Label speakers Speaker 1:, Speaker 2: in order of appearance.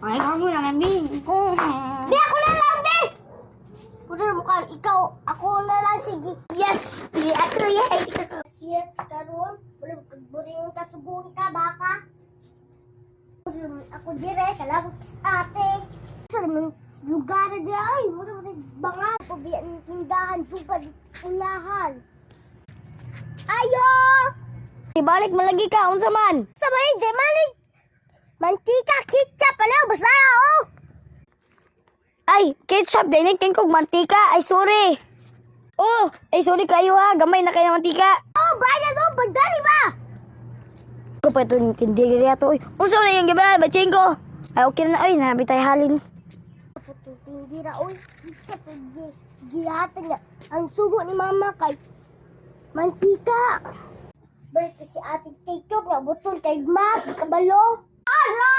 Speaker 1: Ay, ikaw muna, Mami.
Speaker 2: Di ako na lang, be! Kuno mo ka, ikaw, ako na lang, sige. Yes! Di ako, yay! Yes, karon. Wala kagburing kasugon ka, baka. Ako dire, kalagot ate. Sa naman lugar na dire, ay, wala bangat. Pabiyan ng tindahan, tubad, unahan. Ayo!
Speaker 1: Ibalik malagi ka, unsa man?
Speaker 2: Sabay, di malig. Mantika, ketchup, pala, basta oh!
Speaker 1: Ay, ketchup, dinig king kog mantika. Ay, sorry. Oh, ay sorry kayo ha. Gamay na kayo ng mantika.
Speaker 2: Oh, bayan mo, pagdali ba?
Speaker 1: Ko pa ito hindi kaya to. Unsa na yung gabi, baching ko. Ay, okay na. Ay, nabi tayo halin.
Speaker 2: Hindi ra, oy. Ketchup, gihatan nga. Ang sugo ni mama kay mantika. Balik si ate TikTok nga butol kay Mac, kabalo. Ala!